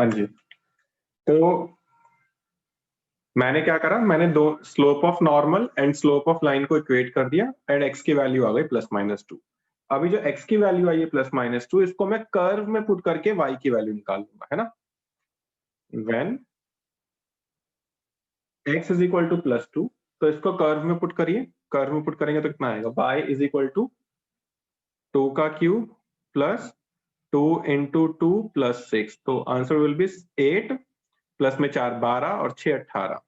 हाँ जी, तो मैंने क्या करा, मैंने दो slope of normal and slope of line को इक्वेट कर दिया एंड x की वैल्यू आ गई +-2। अभी जो x की वैल्यू आई है +-2, इसको मैं कर्व में पुट करके y की वैल्यू निकाल लूंगा, है ना। When x is equal to +2, तो इसको कर्व में पुट करिए, कर्व में पुट करेंगे तो कितना आएगा, y इज इक्वल टू 2 का क्यूब प्लस 2 इंटू 2 प्लस 6, तो आंसर विल बी 8 प्लस में 4 12 और 6 18।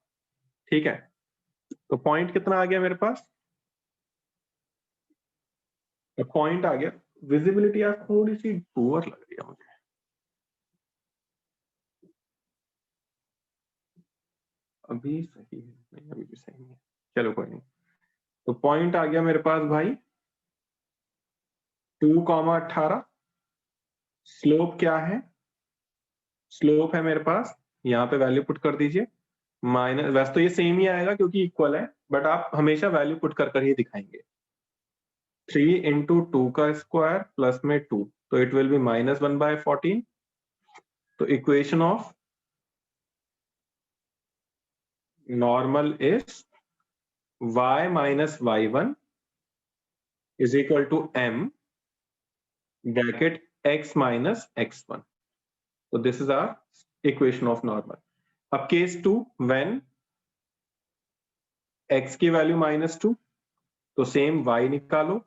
ठीक है, तो पॉइंट कितना आ गया मेरे पास, पॉइंट आ गया। विजिबिलिटी आज थोड़ी सी पुअर लग रही है मुझे, अभी सही है नहीं, अभी भी सही नहीं है, चलो कोई नहीं। तो पॉइंट आ गया मेरे पास भाई 2,18। स्लोप क्या है, स्लोप है मेरे पास, यहाँ पे वैल्यू पुट कर दीजिए, माइनस, वैसे तो ये सेम ही आएगा क्योंकि इक्वल है, बट आप हमेशा वैल्यू पुट कर ही दिखाएंगे। 3 इंटू 2 का स्क्वायर प्लस में 2, तो इट विल बी -1/14। तो equation of normal is y minus y1 is equal to m bracket x minus x1. So this is our equation of normal. अब case 2, when x की value -2, तो same y निकालो,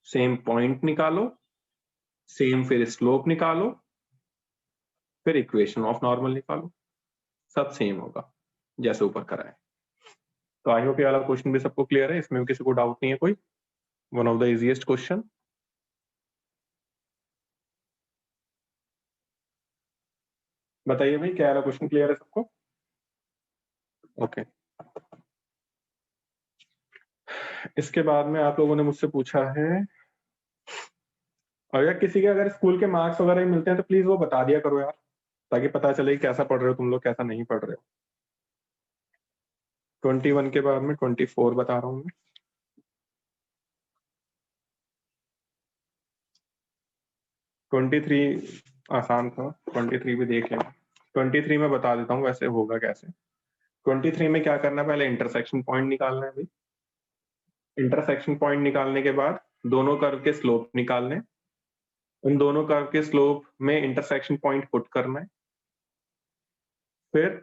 same point निकालो, same फिर slope निकालो, फिर equation of normal निकालो, सब सेम होगा जैसे ऊपर करा है। तो आई होप ये वाला क्वेश्चन भी सबको क्लियर है, इसमें किसी को डाउट नहीं है कोई। One of the easiest question. बताइए भाई, क्या वाला क्वेश्चन क्लियर है सबको? ओके इसके बाद में आप लोगों ने मुझसे पूछा है, और यार किसी के अगर स्कूल के मार्क्स वगैरह मिलते हैं तो प्लीज वो बता दिया करो यार, ताकि पता चले कैसा पढ़ रहे हो तुम लोग, कैसा नहीं पढ़ रहे हो। 21 के बाद में 24 बता रहा हूँ मैं। 23 आसान था, 23 भी देख लेंगे। 23 में बता देता हूँ वैसे होगा कैसे। 23 में क्या करना है, पहले इंटरसेक्शन पॉइंट निकालना है भाई। इंटरसेक्शन पॉइंट निकालने के बाद दोनों कर्व के स्लोप निकालने, उन दोनों कर्व के स्लोप में इंटरसेक्शन पॉइंट पुट करना है, फिर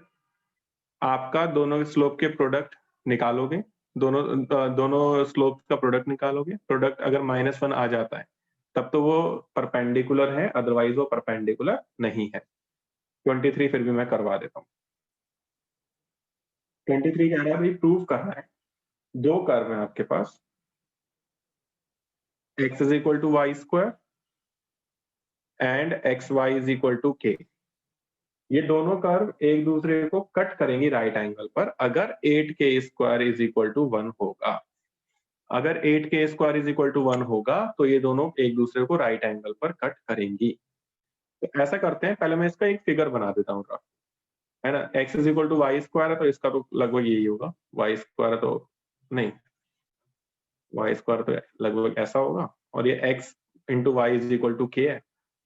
आपका दोनों स्लोप के प्रोडक्ट निकालोगे, दोनों स्लोप का प्रोडक्ट निकालोगे। प्रोडक्ट अगर -1 आ जाता है तब तो वो परपेंडिकुलर है, अदरवाइज वो परपेंडिकुलर नहीं है। 23 फिर भी मैं करवा देता हूँ। 23 कह रहा है भाई प्रूव करना है, दो कर्व है आपके पास, x is equal to y square and x y is equal to k. ये दोनों कर्व एक दूसरे को कट करेंगी राइट एंगल पर अगर 8k² इज इक्वल टू 1 होगा। अगर 8k² इज इक्वल टू 1 होगा तो ये दोनों एक दूसरे को राइट एंगल पर कट करेंगी। तो ऐसा करते हैं, पहले मैं इसका एक फिगर बना देता हूँ, है ना। x is equal to y square है तो इसका तो लगभग यही होगा, वाई स्क्वायर तो नहीं, वाई स्क्वायर तो लगभग ऐसा होगा, और ये x into y is equal to k है,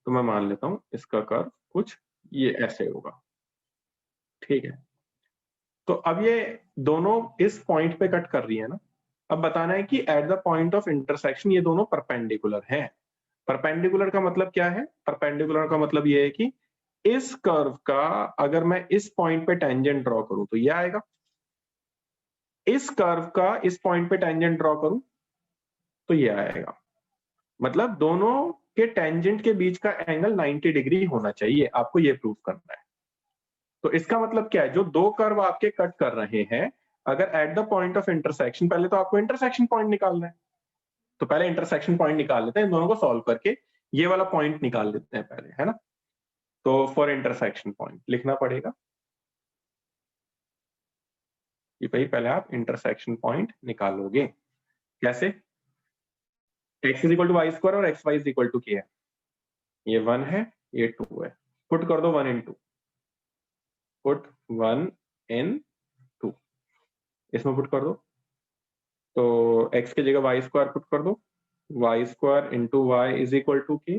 तो मैं मान लेता हूँ इसका कर्व कुछ ये ऐसे होगा। ठीक है, तो अब ये दोनों इस पॉइंट पे कट कर रही है ना। अब बताना है कि at the point of intersection ये दोनों परपेंडिकुलर हैं। परपेंडिकुलर का मतलब क्या है, परपेंडिकुलर का मतलब ये है कि इस कर्व का अगर मैं इस पॉइंट पे टेंजेंट ड्रॉ करूं तो ये आएगा, इस कर्व का इस पॉइंट पे टेंजेंट ड्रॉ करूं तो ये आएगा। मतलब दोनों के टेंजेंट के बीच का एंगल 90 डिग्री होना चाहिए, आपको ये प्रूव करना है। तो इसका मतलब क्या है, जो दो कर्व आपके कट कर रहे हैं, अगर at the point of intersection, पहले तो आपको इंटरसेक्शन पॉइंट निकालना है, तो पहले इंटरसेक्शन पॉइंट निकाल लेते हैं, इन दोनों को सॉल्व करके ये वाला पॉइंट निकाल लेते हैं पहले, है ना। तो फॉर इंटरसेक्शन पॉइंट लिखना पड़ेगा कि भाई पहले आप इंटरसेक्शन पॉइंट निकालोगे कैसे, x is equal to y square और x y is equal to k है, ये 1 है ये 2 है, पुट कर दो 1 इन 2, पुट 1 इन 2, इसमें पुट कर दो, तो x की जगह वाई स्क्वायर पुट कर दो, y square into y is equal to k,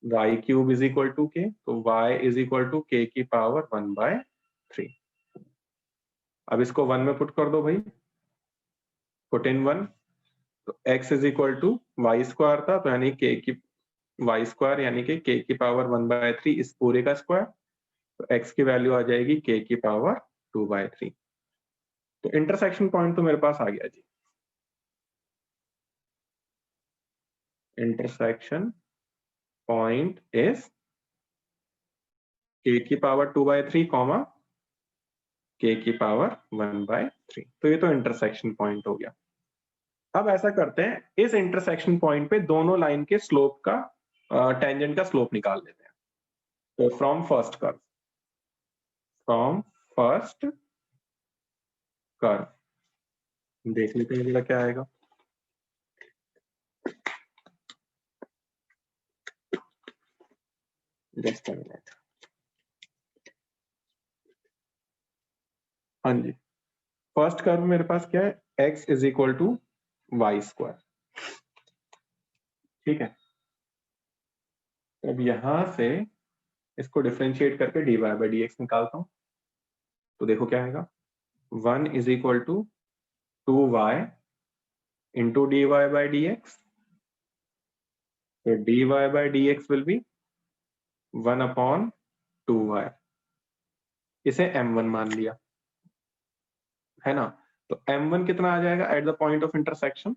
y cube is equal to k, तो y is equal to k की पावर 1/3। अब इसको 1 में पुट कर दो भाई, पुट इन 1, तो x is equal to y square था, तो यानी k की वाई स्क्वायर यानी कि k की पावर 1/3 इस पूरे का स्क्वायर, तो x की वैल्यू आ जाएगी k की पावर 2/3। तो इंटरसेक्शन पॉइंट तो मेरे पास आ गया जी। इंटरसेक्शन पॉइंट इज k की पावर 2/3 कॉमा k की पावर 1/3। तो ये तो इंटरसेक्शन पॉइंट हो गया। अब ऐसा करते हैं, इस इंटरसेक्शन पॉइंट पे दोनों लाइन के स्लोप का टेंजेंट का स्लोप निकाल लेते हैं। तो फ्रॉम फर्स्ट कर्व देख लेते हैं क्या आएगा। Just a minute. हाँ जी, फर्स्ट कर्व मेरे पास क्या है, x is equal to y square. ठीक है, अब यहां से इसको डिफरेंशिएट करके dy बाई डी एक्स निकालता हूं, तो देखो क्या आएगा, 1 is equal to 2y into dy by d x. तो dy by d x will be 1/2y, इसे m1 मान लिया है ना। तो m1 कितना आ जाएगा at the point of intersection,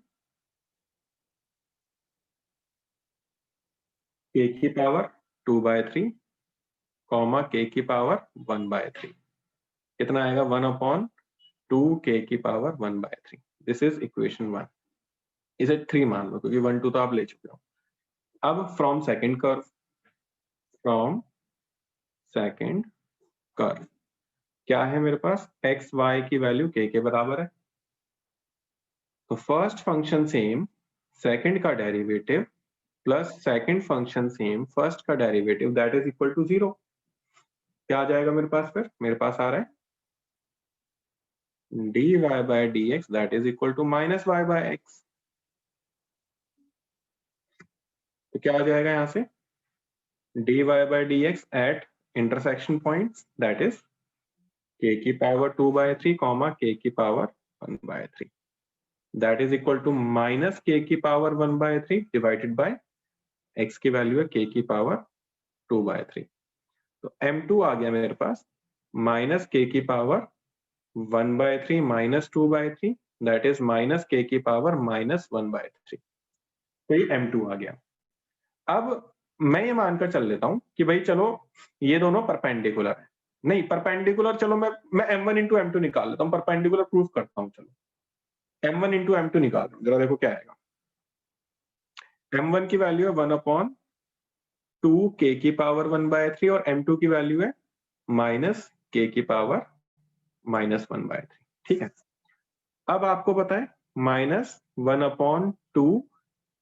k की पावर 2/3 कॉमा k की पावर 1/3, कितना आएगा 1/2 k की पावर 1/3। This is equation 1। इसे 3 मान लो क्योंकि 1 2 तो आप ले चुके हो। अब फ्रॉम सेकंड कर्व क्या है मेरे पास, x y की वैल्यू k के बराबर है, तो फर्स्ट फंक्शन सेम सेकंड का derivative plus second function same first का derivative that is equal to 0। क्या आ जाएगा मेरे पास, फिर मेरे पास आ रहा है dy by d x that is equal to minus y by x. तो क्या आ जाएगा यहाँ से, dy by d x at intersection points that is k की पावर 2/3 कॉमा k की power 1/3 that is equal to minus k की power 1/3 divided by x की वैल्यू है k की पावर 2/3। तो m2 आ गया मेरे पास माइनस k की power 1/3 minus 2/3 that is minus k की पावर माइनस 1/3। तो ये m2 आ गया। अब मैं ये मानकर चल लेता हूं कि भाई चलो ये दोनों परपेंडिकुलर है, नहीं परपेंडिकुलर, चलो मैं m1 इंटू m2 निकाल लेता हूं, परपेंडिकुलर प्रूफ करता हूं। चलो m1 इंटू m2 निकाल रहा हूं, जरा देखो क्या आएगा। m1 की वैल्यू है 1/2 k की पावर 1/3 और m2 की वैल्यू है माइनस k की पावर माइनस 1/3। ठीक है, अब आपको पता है माइनस 1/2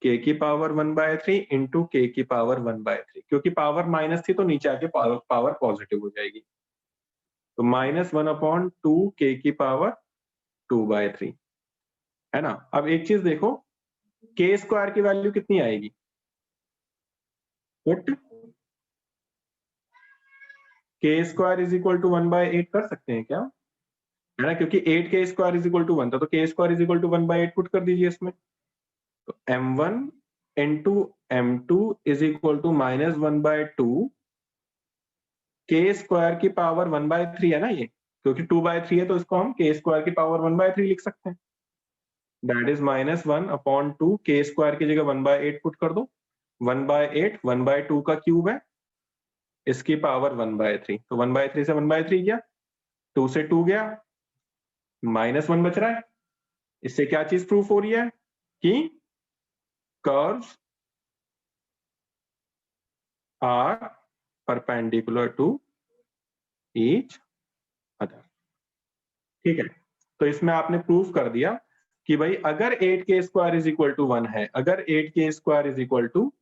k की पावर 1/3 इंटू k की पावर 1/3, क्योंकि पावर माइनस थी तो नीचे आके पावर पॉजिटिव हो जाएगी, तो माइनस 1/2 k की पावर 2/3 है ना। अब एक चीज देखो, k स्क्वायर की वैल्यू कितनी आएगी, put k square is equal to 1/8 कर सकते हैं क्या, है ना, क्योंकि 8k square is equal to 1 था, तो k square is equal to 1/8 put कर दीजिए इसमें। तो m1 into m2 is equal to minus 1/2 k square की पावर 1/3 है ना ये, क्योंकि 2/3 है तो इसको हम k स्क्वायर की पावर 1/3 लिख सकते हैं, that is minus 1/2 k square की जगह 1/8 पुट कर दो, 1/8 1/2 का क्यूब है, इसकी पावर 1/3, तो 1/3 से 1/3 गया, 2 से 2 गया, -1 बच रहा है। इससे क्या चीज प्रूफ हो रही है कि curves are perpendicular to each other. ठीक है, तो इसमें आपने प्रूफ कर दिया कि भाई अगर 8k square is equal to 1 है, अगर 8k square is equal to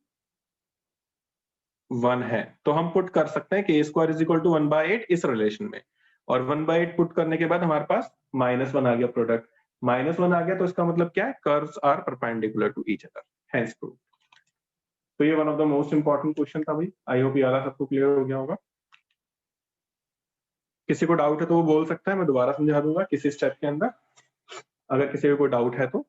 1 है, तो हम पुट कर सकते हैं k square is equal to 1/8 इस रिलेशन में, और 1/8 पुट करने के बाद हमारे पास -1 आ गया, प्रोडक्ट -1 आ गया, तो इसका मतलब क्या है, curves are perpendicular to each other, hence proof. तो ये one of the most important question था भाई। आई होप याद सबको क्लियर हो गया होगा। किसी को डाउट है तो वो बोल सकता है, मैं दोबारा समझा दूंगा किसी स्टेप के अंदर, अगर किसी को कोई डाउट है तो।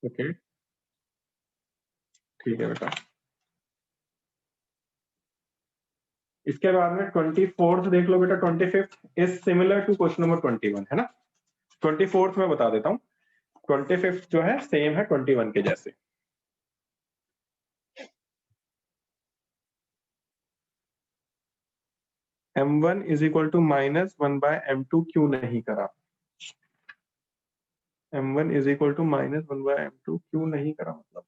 ओके ठीक है बेटा। इसके बाद में 24th देख लो बेटा। 25th is similar to question number 21 है ना। 24th में बता देता हूँ। 25th जो है सेम है 21 के जैसे। m1 is equal to -1 bye m2 क्यों नहीं करा? m1 is equal to -1 bye m2 क्यों नहीं करा, मतलब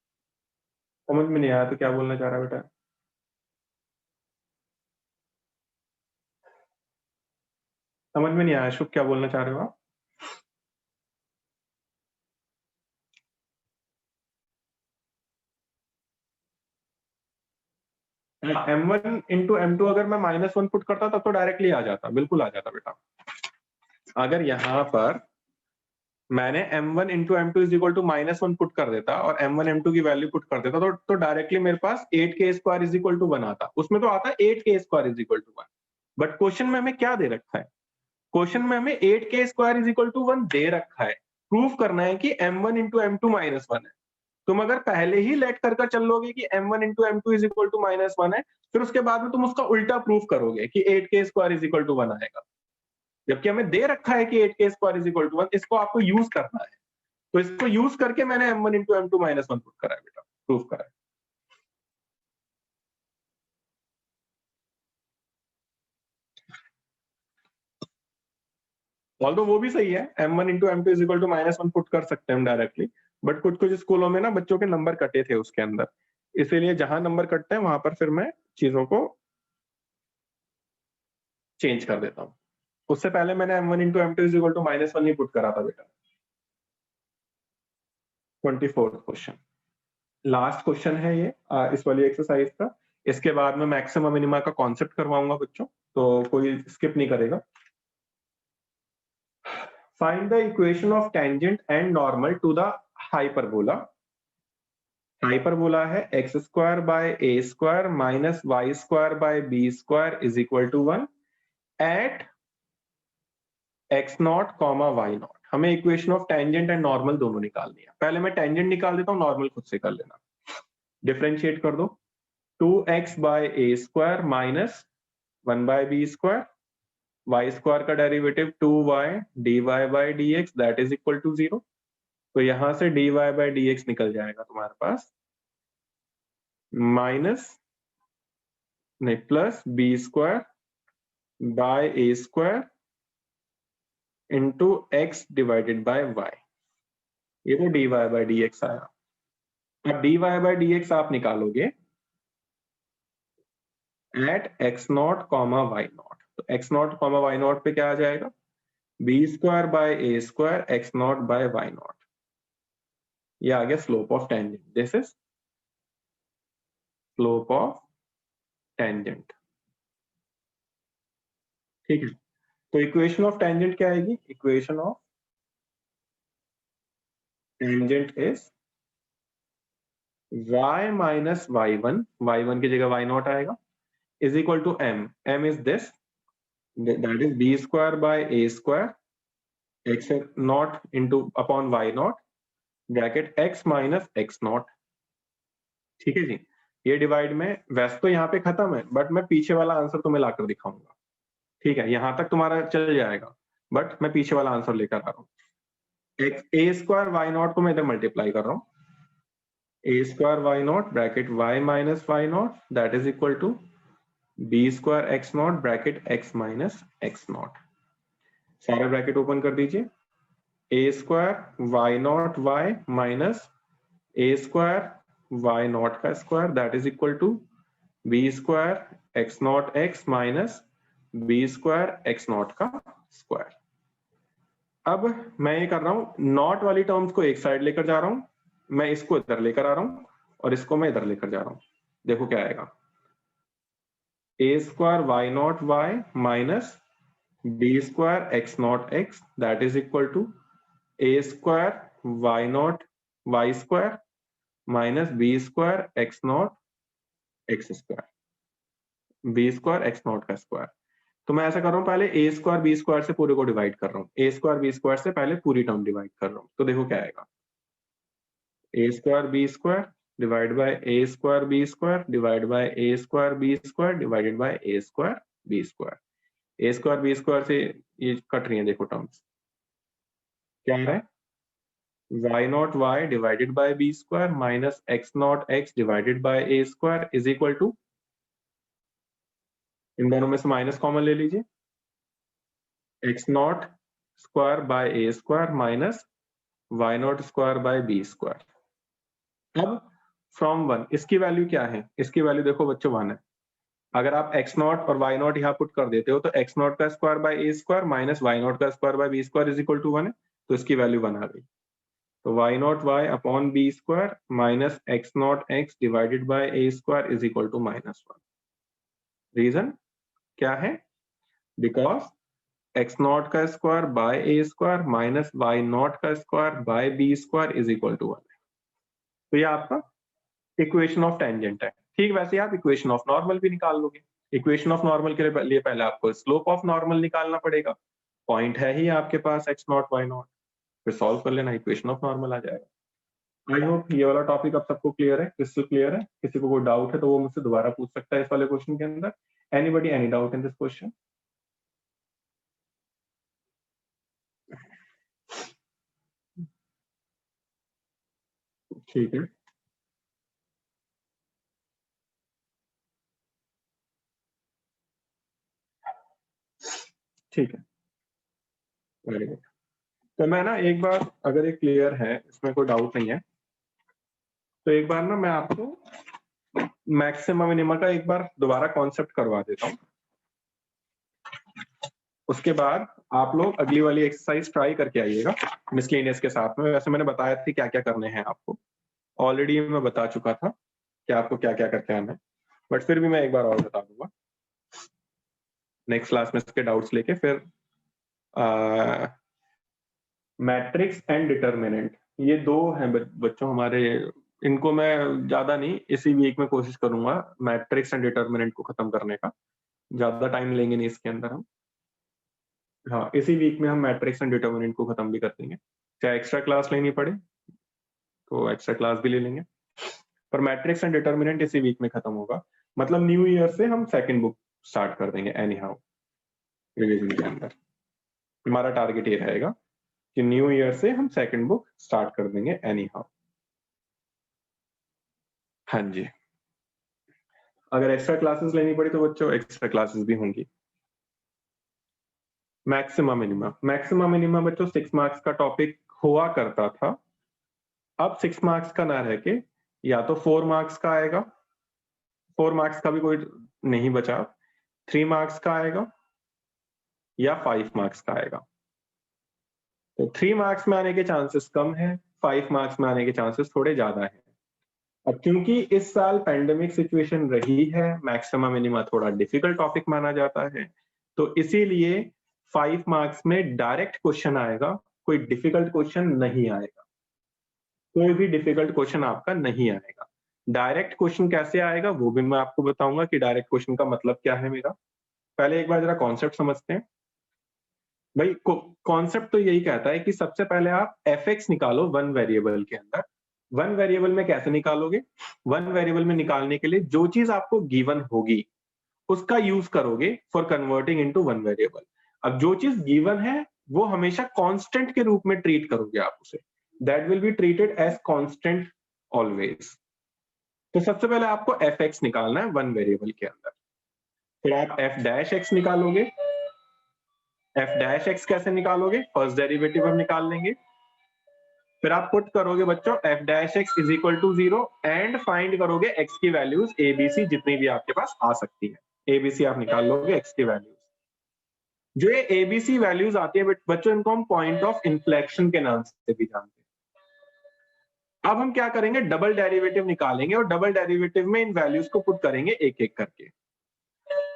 समझ में नहीं आया तो क्या बोलना चाह रहा है बेटा? समझ में नहीं आया शुभ, क्या बोलना चाह रहे हो आप? m1 इंटू m2 अगर मैं -1 पुट करता तब तो डायरेक्टली आ जाता, बिल्कुल आ जाता बेटा। अगर यहाँ पर मैंने m1 into m2 is equal to -1 put कर देता और m1 m2 की वैल्यू पुट कर देता तो डायरेक्टली मेरे पास 8k square is equal to 1 आता। उसमें तो आता 8k square is equal to 1, but question में हमें क्या दे रखा है? क्वेश्चन में हमें 8k square is equal to 1 दे रखा है। प्रूफ करना है कि m1 इंटू m2 -1 है। तुम अगर पहले ही लेट कर चल लोगे कि m1 into m2 is equal to -1 है, फिर उसके बाद में तुम उसका उल्टा प्रूफ करोगे कि 8k square is equal to 1 आएगा, जबकि हमें दे रखा है कि 8k square is equal to 1। इसको आपको यूज करना है, तो इसको यूज करके मैंने m1 इंटू m2 -1 पुट करा है बेटा, प्रूफ करा है। ऑल्दो वो भी सही है, m1 into m2 is equal to -1 put कर सकते हैं हम डायरेक्टली, बट कुछ कुछ स्कूलों में ना बच्चों के नंबर कटे थे उसके अंदर, इसीलिए जहां नंबर कटते हैं वहां पर फिर मैं चीजों को चेंज कर देता हूँ। उससे पहले मैंने m1 into m2 is equal to -1 ही पुट करा था बेटा। 24th क्वेश्चन लास्ट क्वेश्चन है ये इस वाली एक्सरसाइज का। इसके बाद में मैक्सिमम मिनिमा का कॉन्सेप्ट करवाऊंगा बच्चों, तो कोई स्किप नहीं करेगा। Find the equation of tangent and normal to the hyperbola. Hyperbola है x square by a square minus y square by b square is equal to 1 at x0, y0। हमें equation of tangent and normal दोनों निकालनी है। पहले मैं tangent निकाल देता हूँ, नॉर्मल खुद से कर लेना। डिफरेंशिएट कर दो, 2x by a square minus 1 by b square, y square का derivative 2y dy by dx that is equal to 0। तो यहां से dy बाय dx निकल जाएगा तुम्हारे पास माइनस नहीं plus b square by a square into x divided bye y। ये तो dy बाय dx आया। अब dy बाय dx आप निकालोगे एट x0, y0। तो x0, y0 पे क्या आ जाएगा? b square by a square x0 by y0। ये आ गया slope of tangent. This is slope of tangent. ठीक है, तो इक्वेशन ऑफ टेंजेंट क्या आएगी? Equation of tangent is y minus y1, y1 की जगह y0 आएगा, is equal to m is this, that is b square by a square x0 into upon y0 bracket x minus x0। ठीक है जी, ये divide में वैसे तो यहाँ पे खत्म है, बट मैं पीछे वाला आंसर तुम्हें लाकर दिखाऊंगा। ठीक है, यहां तक तुम्हारा चल जाएगा, बट मैं पीछे वाला आंसर लेकर आ रहा हूँ। a स्क्वायर y0 को मैं इधर मल्टीप्लाई कर रहा हूँ, a square y0 bracket y minus y0 that is equal to b square x0 bracket x minus x0। सारे ब्रैकेट ओपन कर दीजिए, a square y0 y minus a square y0 का square that is equal to b square x0 x minus b square x0 का square. अब मैं ये कर रहा हूं, नॉट वाली टर्म्स को एक साइड लेकर जा रहा हूं, मैं इसको इधर लेकर आ रहा हूं और इसको मैं इधर लेकर जा रहा हूं। देखो क्या आएगा, a square y0 y minus b square x0 x that is equal to a square y0 y square minus b square x naught x square, B square x naught का स्क्वायर। तो मैं ऐसा कर रहा हूँ, पहले ए स्क्वायर बी स्क्वायर से पूरे को डिवाइड कर रहा हूँ, ए स्क्वायर बी स्क्वायर से पहले पूरी टर्म डिवाइड कर रहा हूँ। तो देखो क्या आएगा, A square B square divide by A square B square divide by A square B square divided by A square B square. A square B square से ये कट रही है, देखो टर्म्स क्या है, y naught y divided by B square minus x naught x divided by a square is equal to, इन दोनों में से माइनस कॉमन ले लीजिए, x naught square by a square minus y naught square by b square. अब from 1 इसकी value क्या है, इसकी वैल्यू देखो बच्चों 1 है। अगर आप x नॉट और y नॉट यहाँ पुट कर देते हो तो x नॉट का square by a square minus y naught का square by b square is equal to 1 है, तो इसकी वैल्यू 1 आ गई। तो y naught y upon b square minus x naught x divided by a square is equal to -1। Reason क्या है, because x naught का square by a square minus y naught का square by b square is equal to 1। तो ये आपका equation of tangent है। ठीक वैसे ही आप इक्वेशन ऑफ नॉर्मल भी निकाल लोगे। इक्वेशन ऑफ नॉर्मल के लिए पहले आपको स्लोप ऑफ नॉर्मल निकालना पड़ेगा, पॉइंट है ही आपके पास x नॉट y नॉट, फिर सॉल्व कर लेना, इक्वेशन ऑफ नॉर्मल आ जाएगा। आई होप ये वाला टॉपिक अब सबको क्लियर है, क्रिस्टल क्लियर है। किसी को कोई डाउट है तो वो मुझसे दोबारा पूछ सकता है इस वाले क्वेश्चन के अंदर। Anybody any doubt in this question? ठीक है, ठीक है, वेरी गुड। तो मैं ना एक बार, अगर ये क्लियर है, इसमें कोई डाउट नहीं है, तो एक बार ना मैं आपको मैक्सिमम मिनिमा का एक बार दोबारा कॉन्सेप्ट करवा देता हूँ। उसके बाद आप लोग अगली वाली एक्सरसाइज ट्राई करके आइएगा मिसलेनियस के साथ में। वैसे मैंने बताया थी क्या क्या करने हैं आपको, ऑलरेडी मैं बता चुका था कि आपको क्या क्या करके आना है, बट फिर भी मैं एक बार और बता दूंगा नेक्स्ट क्लास में इसके डाउट्स लेके। फिर मैट्रिक्स एंड डिटर्मिनेंट, ये दो हैं बच्चों हमारे, इनको मैं ज्यादा नहीं, इसी वीक में कोशिश करूंगा मैट्रिक्स एंड डिटर्मिनेंट को खत्म करने का, ज्यादा टाइम लेंगे नहीं इसके अंदर हम। हाँ, इसी वीक में हम मैट्रिक्स एंड डिटर्मिनेंट को खत्म भी कर देंगे, चाहे एक्स्ट्रा क्लास लेनी पड़े तो एक्स्ट्रा क्लास भी ले लेंगे, पर मैट्रिक्स एंड डिटर्मिनेंट इसी वीक में खत्म होगा। मतलब न्यू ईयर से हम सेकंड बुक स्टार्ट कर देंगे एनी हाउ रिविजन के अंदर। हमारा टारगेट ये रहेगा कि न्यू ईयर से हम सेकंड बुक स्टार्ट कर देंगे एनी हाउ। हाँ जी, अगर एक्स्ट्रा क्लासेस लेनी पड़ी तो बच्चों एक्स्ट्रा क्लासेस भी होंगी। मैक्सिमम मिनिमम, मैक्सिमम मिनिमम बच्चों 6 मार्क्स का टॉपिक हुआ करता था, अब 6 मार्क्स का ना रह के या तो 4 मार्क्स का आएगा, 4 मार्क्स का भी कोई नहीं बचा, 3 मार्क्स का आएगा या 5 मार्क्स का आएगा। तो 3 मार्क्स में आने के चांसेस कम है, 5 मार्क्स में आने के चांसेस थोड़े ज्यादा है। अब क्योंकि इस साल पैंडेमिक सिचुएशन रही है, मैक्सिमम मिनिमा थोड़ा डिफिकल्ट टॉपिक माना जाता है, तो इसीलिए 5 मार्क्स में डायरेक्ट क्वेश्चन आएगा, कोई डिफिकल्ट क्वेश्चन नहीं आएगा, कोई भी डिफिकल्ट क्वेश्चन आपका नहीं आएगा। डायरेक्ट क्वेश्चन कैसे आएगा वो भी मैं आपको बताऊंगा कि डायरेक्ट क्वेश्चन का मतलब क्या है मेरा। पहले एक बार जरा कॉन्सेप्ट समझते हैं। भाई कॉन्सेप्ट तो यही कहता है कि सबसे पहले आप fx निकालो वन वेरिएबल के अंदर। वन वेरिएबल में कैसे निकालोगे, वन वेरिएबल में निकालने के लिए जो चीज आपको गिवन होगी उसका यूज करोगे for converting into one variable. अब जो चीज गिवन है वो हमेशा कांस्टेंट के रूप में ट्रीट करोगे आप उसे, that will be treated as constant always. तो सबसे पहले आपको fx निकालना है वन वेरिएबल के अंदर, फिर आप f डैश x निकालोगे। f डैश x कैसे निकालोगे, फर्स्ट डेरिवेटिव हम निकाल लेंगे, फिर आप पुट करोगे बच्चों f dash x is equal to 0 and find करोगे x की वैल्यूज abc जितनी भी आपके पास आ सकती है, abc आप निकाल लोगे x की वैल्यूज। जो ये abc वैल्यूज आती है बच्चों, इनको हम पॉइंट ऑफ इन्फ्लेक्शन के नाम से भी जानते हैं। अब हम क्या करेंगे, डबल डेरिवेटिव निकालेंगे और डबल डेरिवेटिव में इन वैल्यूज को पुट करेंगे एक एक करके।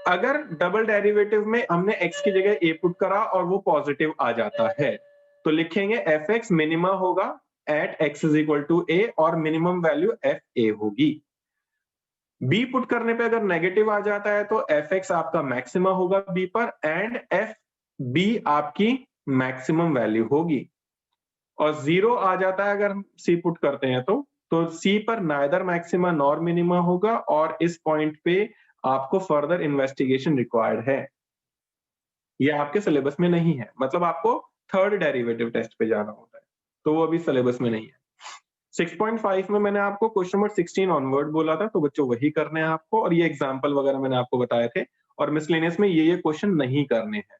अगर डबल डेरिवेटिव में हमने x की जगह a पुट करा और वो पॉजिटिव आ जाता है तो लिखेंगे fx मिनिमा होगा at x is equal to a और मिनिमम वैल्यू एफ ए होगी। b पुट करने पे अगर नेगेटिव आ जाता है तो fx आपका मैक्सिमा होगा b पर एंड एफ बी आपकी मैक्सिमम वैल्यू होगी। और 0 आ जाता है अगर हम c पुट करते हैं तो c पर नाइदर मैक्सिमा नॉर मिनिमा होगा और इस पॉइंट पे आपको फर्दर इन्वेस्टिगेशन रिक्वायर्ड है। ये आपके सिलेबस में नहीं है, मतलब आपको थर्ड डेरिवेटिव टेस्ट पे जाना होता है, तो वो अभी सिलेबस में नहीं है। 6.5 में मैंने आपको क्वेश्चन नंबर 16 ऑनवर्ड बोला था, तो बच्चों वही करने हैं आपको, और ये एग्जाम्पल वगैरह मैंने आपको बताए थे, और मिसलेनियस में ये क्वेश्चन नहीं करने हैं।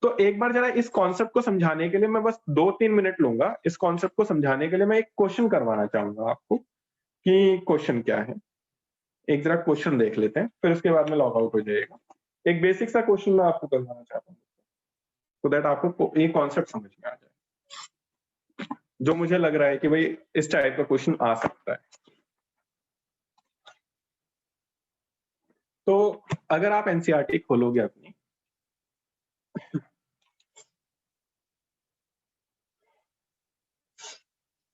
तो एक बार जरा इस कॉन्सेप्ट को समझाने के लिए मैं बस 2-3 मिनट लूंगा। इस कॉन्सेप्ट को समझाने के लिए मैं एक क्वेश्चन करवाना चाहूंगा आपको कि क्वेश्चन क्या है। एक जरा क्वेश्चन देख लेते हैं, फिर उसके बाद में लॉग आउट हो जाएगा। एक बेसिक सा क्वेश्चन मैं आपको करवाना चाहता हूँ, तो दैट आपको ये कॉन्सेप्ट समझ में आ जाए, जो मुझे लग रहा है कि भाई इस टाइप का क्वेश्चन आ सकता है। तो अगर आप एनसीईआरटी खोलोगे अपनी,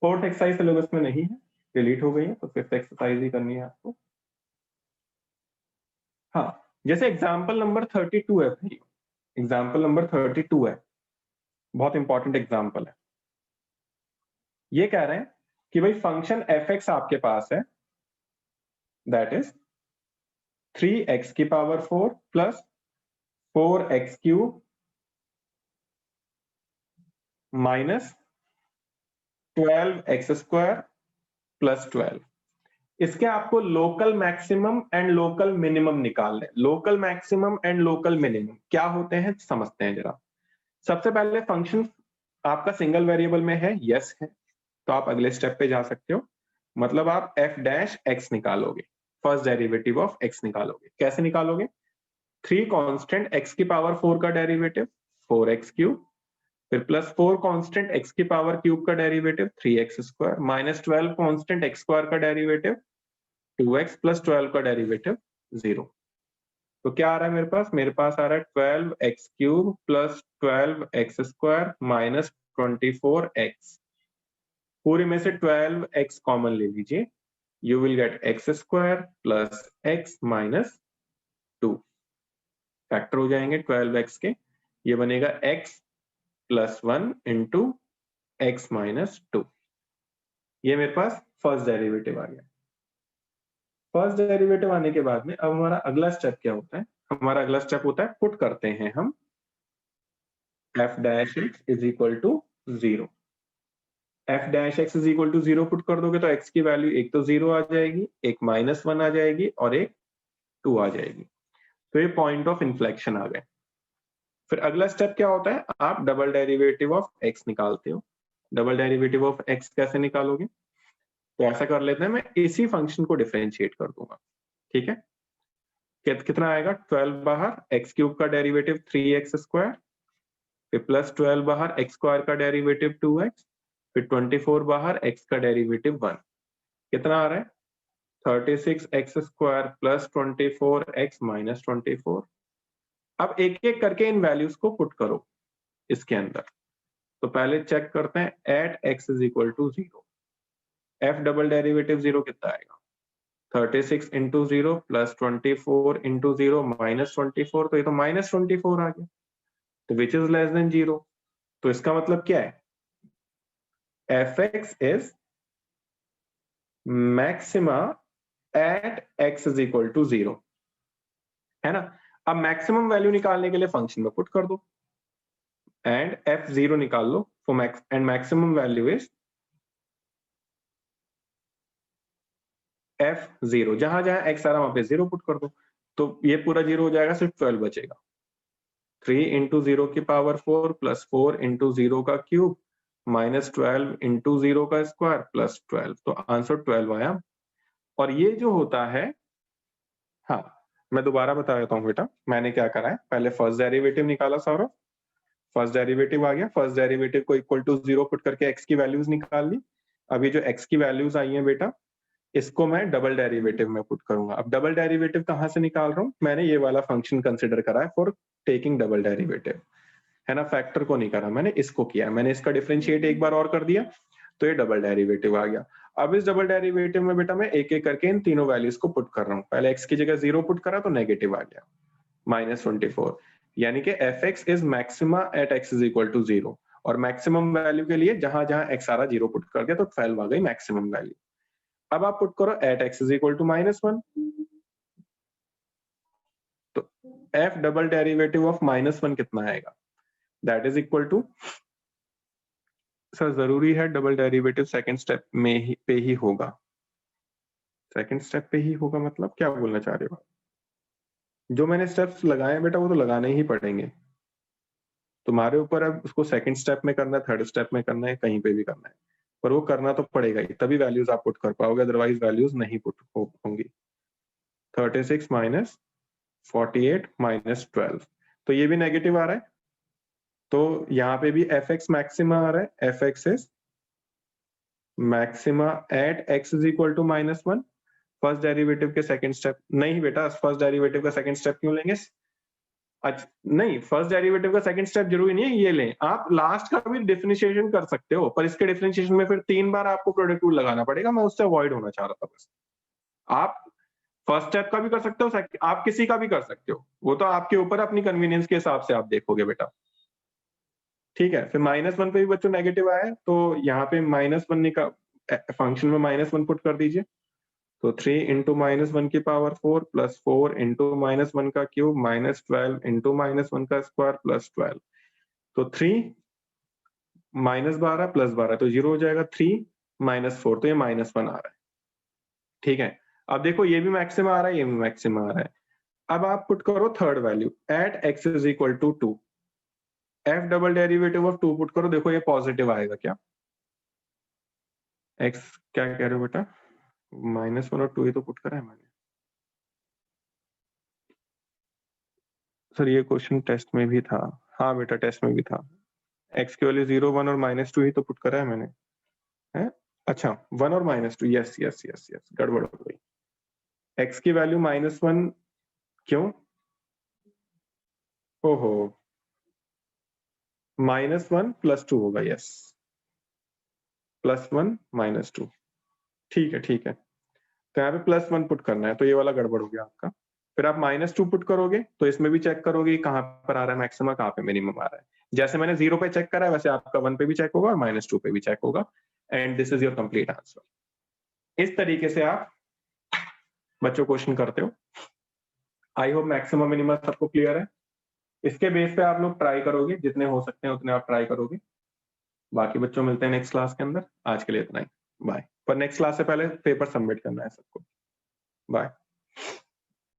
फोर्थ एक्सरसाइज सिलेबस में नहीं है, डिलीट हो गई है, तो फिफ्थ एक्सरसाइज ही करनी है आपको। हाँ, जैसे एग्जाम्पल नंबर 32 है भाई, एग्जाम्पल नंबर 32 है, बहुत इंपॉर्टेंट एग्जाम्पल है। ये कह रहे हैं कि भाई फंक्शन एफ एक्स आपके पास है, दैट इज 3x की power 4 plus 4x cube minus 12x square plus 12। इसके आपको local maximum and local minimum निकालने। Local maximum and local minimum क्या होते हैं समझते हैं जरा। सबसे पहले फंक्शन आपका सिंगल वेरिएबल में है, यस है, तो आप अगले स्टेप पे जा सकते हो, मतलब आप f डैश x निकालोगे, फर्स्ट डेरिवेटिव ऑफ x निकालोगे। कैसे निकालोगे? 3 कांस्टेंट x की पावर 4 का डेरिवेटिव 4x क्यूब, फिर प्लस 4 कांस्टेंट x की पावर क्यूब का derivative 3x square, minus 12 constant x square का डेरिवेटिव 2x प्लस 12 का डेरिवेटिव 0। तो क्या आ रहा है मेरे पास? मेरे पास आ रहा है 12x cube plus 12x square minus 24x। पूरे में से 12x कॉमन ले लीजिए, you will get x square plus x minus 2। Factor हो जाएंगे 12x के, ये बनेगा x plus 1 into x minus 2। ये मेरे पास फर्स्ट डेरिवेटिव आ गया। फर्स्ट डेरिवेटिव आने के बाद में अब हमारा अगला स्टेप क्या होता है? हमारा अगला स्टेप होता है पुट करते हैं हम f dash x is equal to 0। f dash x is equal to 0 put कर दोगे तो x की वैल्यू एक तो 0 आ जाएगी, एक -1 आ जाएगी और एक 2 आ जाएगी। तो ये पॉइंट ऑफ इन्फ्लेक्शन आ गए। फिर अगला स्टेप क्या होता है? आप डबल डेरिवेटिव ऑफ x निकालते हो। डबल डेरिवेटिव ऑफ x कैसे निकालोगे? तो ऐसा कर लेते हैं, मैं इसी फंक्शन को डिफरेंशिएट कर दूंगा, ठीक है। कितना आएगा? 12 बाहर x क्यूब का डेरिवेटिव 3x स्क्वायर, फिर प्लस 12 बाहर x स्क्वायर का डेरिवेटिव 2x, फिर 24 बाहर x का डेरिवेटिव 1। कितना आ रहा है? 36x square plus 24x minus 24। अब एक एक करके इन वैल्यूज को पुट करो इसके अंदर। तो पहले चेक करते हैं, at x is equal to 0, f double derivative 0 कितना आएगा? 36 इंटू 0 प्लस 24 इंटू 0 माइनस 24, तो ये तो माइनस 24 आ गया, तो विच इज लेस देन 0। तो इसका मतलब क्या है? F x is maxima at x is equal to 0, है ना। अब मैक्सिमम वैल्यू निकालने के लिए फंक्शन में पुट कर दो एंड f0 निकाल लो for max, and maximum value is f0। जहां जहां x आ रहा वहां पे 0 पुट कर दो, तो ये पूरा 0 हो जाएगा, सिर्फ 12 बचेगा। 3 इंटू 0 की पावर 4 प्लस 4 इंटू 0 का क्यूब माइनस 12 इंटू 0 का स्क्वायर प्लस 12, तो आंसर 12 आया। और ये जो होता है, हाँ मैं दोबारा बता देता हूँ बेटा, मैंने क्या करा है, पहले फर्स्ट डेरिवेटिव निकाला सौरभ, फर्स्ट डेरिवेटिव आ गया, फर्स्ट डेरिवेटिव को इक्वल टू 0 पुट करके x की वैल्यूज निकाल ली। अभी जो x की वैल्यूज आई हैं बेटा, इसको मैं डबल डेरिवेटिव में पुट करूंगा। अब डबल डेरिवेटिव कहां से निकाल रहा हूं? मैंने ये वाला फंक्शन कंसिडर करा है फॉर टेकिंग डबल डेरिवेटिव, है ना, फैक्टर को नहीं करा मैंने, इसको किया, मैंने इसका डिफरेंशिएट एक बार और कर दिया। तो ये डबल डेरिवेटिव आ गया। अब इस डबल डेरिवेटिव में बेटा मैं एक एक करके इन तीनों वैल्यूज को पुट कर रहा हूँ। पहले x की जगह 0 पुट करा तो नेगेटिव आ गया -24, यानी कि fx is maxima at x is equal to 0, और मैक्सिमम वैल्यू के लिए जहां जहां x आ रहा 0 पुट कर दिया तो 12 आ गई मैक्सिमम वैल्यू। अब आप पुट करो at x is equal to -1, तो f डबल डेरिवेटिव ऑफ -1 कितना आएगा, that is equal to, sir जरूरी है डबल डेरिवेटिव सेकंड स्टेप में पे ही होगा, सेकंड स्टेप पे ही होगा मतलब क्या बोलना चाह रहे हो? जो मैंने स्टेप्स लगाए हैं बेटा वो तो लगाने ही पड़ेंगे, तुम्हारे ऊपर अब उसको सेकंड स्टेप में करना है, थर्ड स्टेप में करना है, कहीं पे भी करना है, पर वो करना तो पड़ेगा ही, तभी वैल्यूज आप पुट कर पाओगे, अदरवाइज वैल्यूज नहीं पुट होंगी। 36 माइनस 48 माइनस 12, तो ये भी नेगेटिव आ रहा है, तो यहाँ पे भी fx मैक्सिमा आ रहा है, fx is maxima at x is equal to -1, first derivative के सेकंड स्टेप नहीं बेटा, फर्स्ट डेरिवेटिव का सेकंड स्टेप क्यों लेंगे? अच्छा नहीं, फर्स्ट डेरिवेटिव का सेकंड स्टेप जरूरी नहीं है ये लें, आप लास्ट का भी डिफरेंशिएशन कर सकते हो, पर इसके डिफरेंशिएशन में फिर 3 बार आपको प्रोडक्ट रूल लगाना पड़ेगा, मैं उससे अवॉइड होना चाह रहा था बस। आप फर्स्ट स्टेप का भी कर सकते हो, आप किसी का भी कर सकते हो, वो तो आपके ऊपर अपनी कन्वीनियंस के हिसाब से आप देखोगे बेटा। ठीक है, फिर -1 पे भी बच्चों नेगेटिव आया है, तो यहाँ पे -1 का फंक्शन में -1 पुट कर दीजिए, तो 3 इंटू -1 की पावर 4 प्लस 4 इंटू -1 का क्यूब माइनस 12 इंटू -1 का स्क्वायर प्लस 12, तो 3 -12 प्लस 12 तो 0 हो जाएगा, 3 -4 तो ये -1 आ रहा है। ठीक है, अब देखो ये भी मैक्सिमा आ रहा है, ये भी मैक्सिमा आ रहा है। अब आप पुट करो third value at x is equal to 2, f double derivative of 2 put करो, देखो ये पॉजिटिव आएगा क्या? x क्या कह रहे हो बेटा? -1 और 2 ही तो पुट करा है मैंने। सर ये क्वेश्चन टेस्ट में भी था, हाँ बेटा टेस्ट में भी था, x की वैल्यू 0 1 और -2 ही तो पुट करा है मैंने, है? अच्छा 1 और -2, यस यस यस यस, गड़बड़ हो गई। x की वैल्यू -1 क्यों? ओहो, -1 प्लस 2 होगा, यस, +1 -2, ठीक है ठीक है, तो यहाँ पे +1 पुट करना है, तो ये वाला गड़बड़ हो गया आपका। फिर आप -2 पुट करोगे तो इसमें भी चेक करोगे कहाँ पर आ रहा है मैक्सिमा, कहाँ पे मिनिमम आ रहा है। जैसे मैंने 0 पे चेक करा है वैसे आपका 1 पे भी चेक होगा और -2 पे भी चेक होगा, and this is your complete answer. इस तरीके से आप बच्चों क्वेश्चन करते हो। आई होप मैक्सिमम मिनिमम सबको क्लियर है। इसके बेस पे आप लोग ट्राई करोगे, जितने हो सकते हैं उतने आप ट्राई करोगे। बाकी बच्चों मिलते हैं नेक्स्ट क्लास के अंदर, आज के लिए इतना ही, बाय। पर नेक्स्ट क्लास से पहले पेपर सबमिट करना है सबको, बाय।